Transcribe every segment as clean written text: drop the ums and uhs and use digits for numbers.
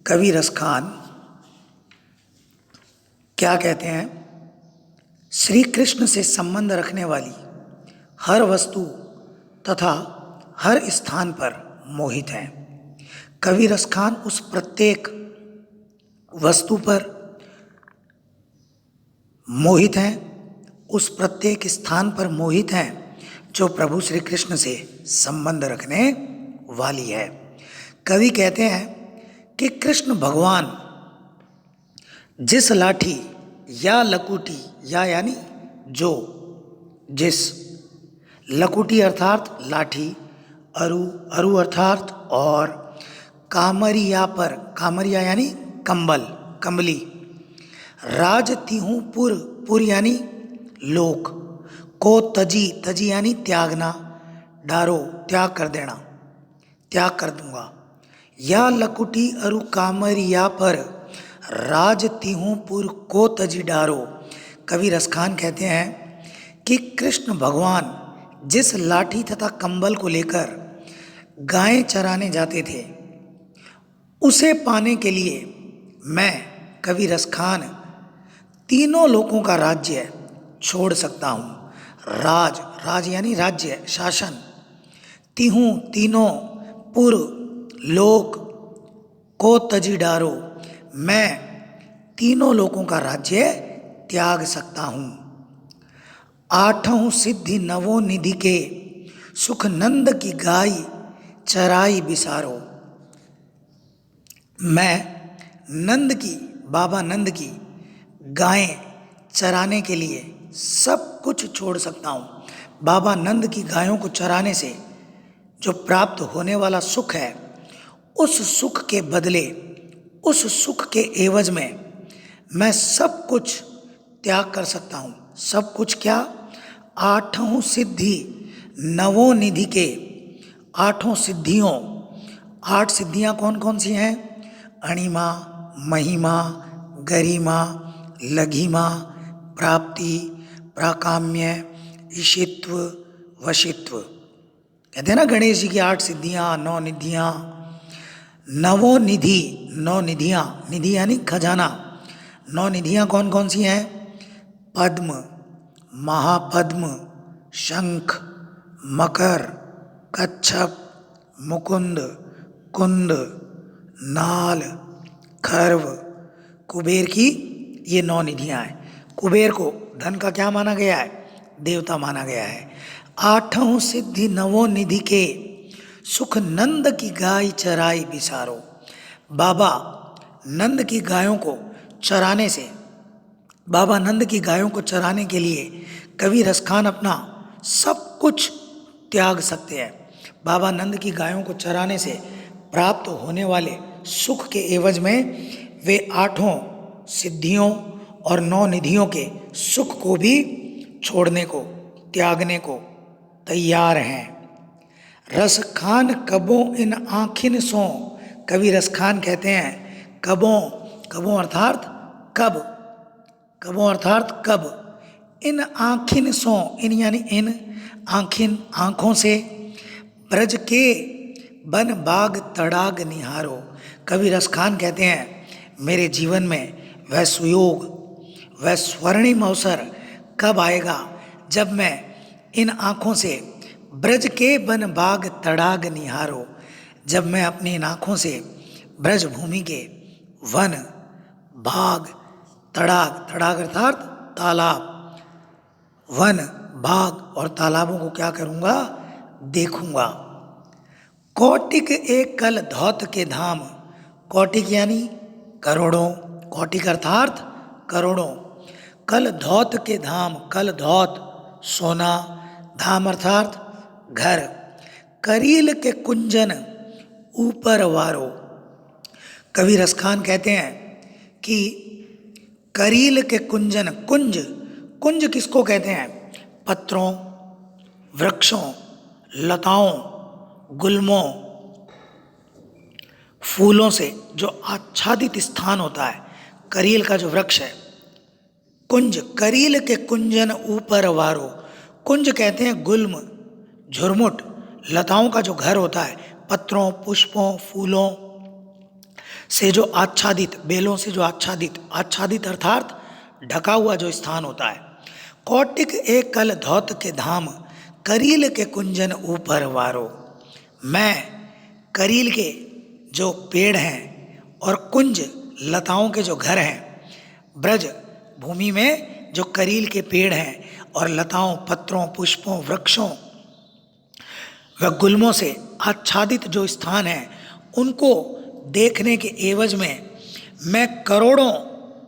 कवि रसखान क्या कहते हैं? श्री कृष्ण से संबंध रखने वाली हर वस्तु तथा हर स्थान पर मोहित हैं। कवि रसखान उस प्रत्येक वस्तु पर मोहित हैं, उस प्रत्येक स्थान पर मोहित हैं जो प्रभु श्री कृष्ण से संबंध रखने वाली है। कवि कहते हैं कि कृष्ण भगवान जिस लाठी या लकुटी या यानी जो जिस लकुटी अर्थात लाठी, अरु अर्थात और कामरिया पर, कामरिया यानी कंबल कंबली, राज तिहु पुर यानी लोक, को तजी तजी यानी त्यागना, डारो त्याग कर देना, त्याग कर दूंगा, या लकुटी अरु कामरिया पर राज तिहु पुर को तजी डारो। कवि रसखान कहते हैं कि कृष्ण भगवान जिस लाठी तथा कंबल को लेकर गायें चराने जाते थे, उसे पाने के लिए मैं कवि रसखान तीनों लोकों का राज्य छोड़ सकता हूँ। राज यानी राज्य, शासन, तिहु तीनों, पुर लोक, को तजी डारो मैं तीनों लोकों का राज्य त्याग सकता हूँ। आठों सिद्धि नवों निधि के सुख नंद की गाय चराई बिसारो। मैं नंद की, बाबा नंद की गायें चराने के लिए सब कुछ छोड़ सकता हूँ। बाबा नंद की गायों को चराने से जो प्राप्त होने वाला सुख है, उस सुख के बदले, उस सुख के एवज में मैं सब कुछ त्याग कर सकता हूँ। सब कुछ क्या? आठों सिद्धि नवों निधि के आठों सिद्धियों, 8 सिद्धियाँ कौन कौन सी हैं? अणिमा, महिमा, गरिमा, लघिमा, प्राप्ति, प्राकाम्य, ईशित्व, वशित्व। कहते हैं ना गणेश जी की 8 सिद्धियाँ, 9 निधियाँ। नवों निधि, 9 निधियाँ, निधि यानी खजाना। 9 निधियाँ कौन कौन सी हैं? पद्म, महापद्म, शंख, मकर, कच्छप, मुकुंद, कुंद, नाल, खर्व, कुबेर की ये 9 निधियाँ हैं। कुबेर को धन का क्या माना गया है? देवता माना गया है। आठों सिद्धि नवों निधि के सुख नंद की गाय चराई बिसारो। बाबा नंद की गायों को चराने से, बाबा नंद की गायों को चराने के लिए कवि रसखान अपना सब कुछ त्याग सकते हैं। बाबा नंद की गायों को चराने से प्राप्त होने वाले सुख के एवज में वे 8 सिद्धियों और 9 निधियों के सुख को भी छोड़ने को, त्यागने को तैयार हैं। रसखान कबों इन आँखिन सो। कवि रसखान कहते हैं कबों, कबों अर्थात कब, कबों अर्थात कब, इन आँखिन सो, इन यानी इन, आँखिन आँखों से, ब्रज के बन बाग तड़ाग निहारो। कवि रसखान कहते हैं मेरे जीवन में वह सुयोग, वह स्वर्णिम अवसर कब आएगा जब मैं इन आँखों से ब्रज के बन बाग तड़ाग निहारो, जब मैं अपनी इन आँखों से ब्रज भूमि के वन, बाग, तड़ाग, तड़ाग अर्थात तालाब, वन, बाग और तालाबों को क्या करूँगा? देखूँगा। कौटिक एक कल धौत के धाम। कौटिक यानी करोड़ों, कौटिक अर्थात करोड़ों, कल धौत के धाम, कल धौत सोना, धाम अर्थात घर, करील के कुंजन ऊपर वारो। कवि रसखान कहते हैं कि करील के कुंजन, कुंज, कुंज किसको कहते हैं? पत्रों, वृक्षों, लताओं, गुल्मों, फूलों से जो आच्छादित स्थान होता है, करील का जो वृक्ष है, कुंज, करील के कुंजन ऊपर वारो। कुंज कहते हैं गुल्म, झुरमुट, लताओं का जो घर होता है, पत्रों, पुष्पों, फूलों, से जो आच्छादित, बेलों से जो आच्छादित, आच्छादित अर्थात ढका हुआ जो स्थान होता है। कौटिक एक कल धौत के धाम, करील के कुंजन ऊपर वारो। मैं करील के जो पेड़ हैं और कुंज लताओं के जो घर हैं, ब्रज भूमि में जो करील के पेड़ हैं और लताओं, पत्रों, पुष्पों, वृक्षों व गुल्मों से आच्छादित जो स्थान है, उनको देखने के एवज में मैं करोड़ों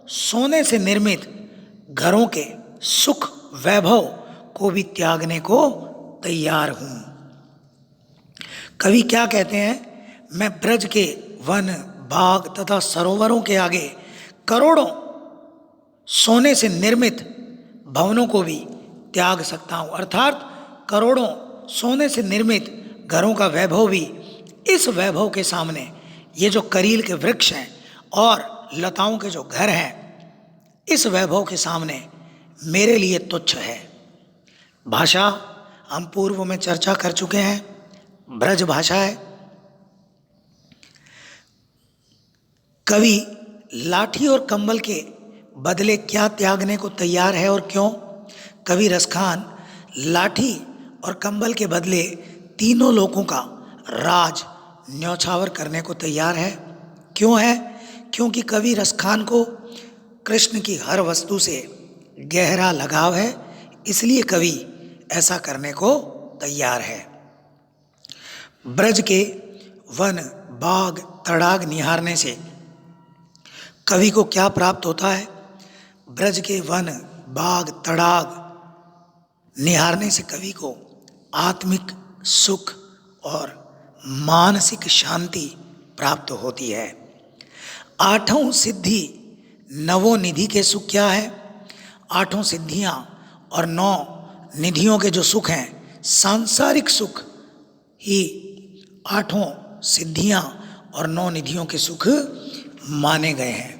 सोने से निर्मित घरों के सुख वैभव को भी त्यागने को तैयार हूँ। कवि क्या कहते हैं? मैं ब्रज के वन, बाग तथा सरोवरों के आगे करोड़ों सोने से निर्मित भवनों को भी त्याग सकता हूँ, अर्थात करोड़ों सोने से निर्मित घरों का वैभव भी इस वैभव के सामने, ये जो करील के वृक्ष हैं और लताओं के जो घर हैं, इस वैभव के सामने मेरे लिए तुच्छ है। भाषा हम पूर्व में चर्चा कर चुके हैं, ब्रज भाषा है। कवि लाठी और कंबल के बदले क्या त्यागने को तैयार है और क्यों? कवि रसखान लाठी और कंबल के बदले तीनों लोगों का राज न्यौछावर करने को तैयार है। क्यों है? क्योंकि कवि रसखान को कृष्ण की हर वस्तु से गहरा लगाव है, इसलिए कवि ऐसा करने को तैयार है। ब्रज के वन, बाग, तड़ाग निहारने से कवि को क्या प्राप्त होता है? ब्रज के वन, बाग, तड़ाग निहारने से कवि को आत्मिक सुख और मानसिक शांति प्राप्त होती है। आठों सिद्धि नवों निधि के सुख क्या है? आठों सिद्धियां और 9 निधियों के जो सुख हैं, सांसारिक सुख ही 8 सिद्धियां और 9 निधियों के सुख माने गए हैं।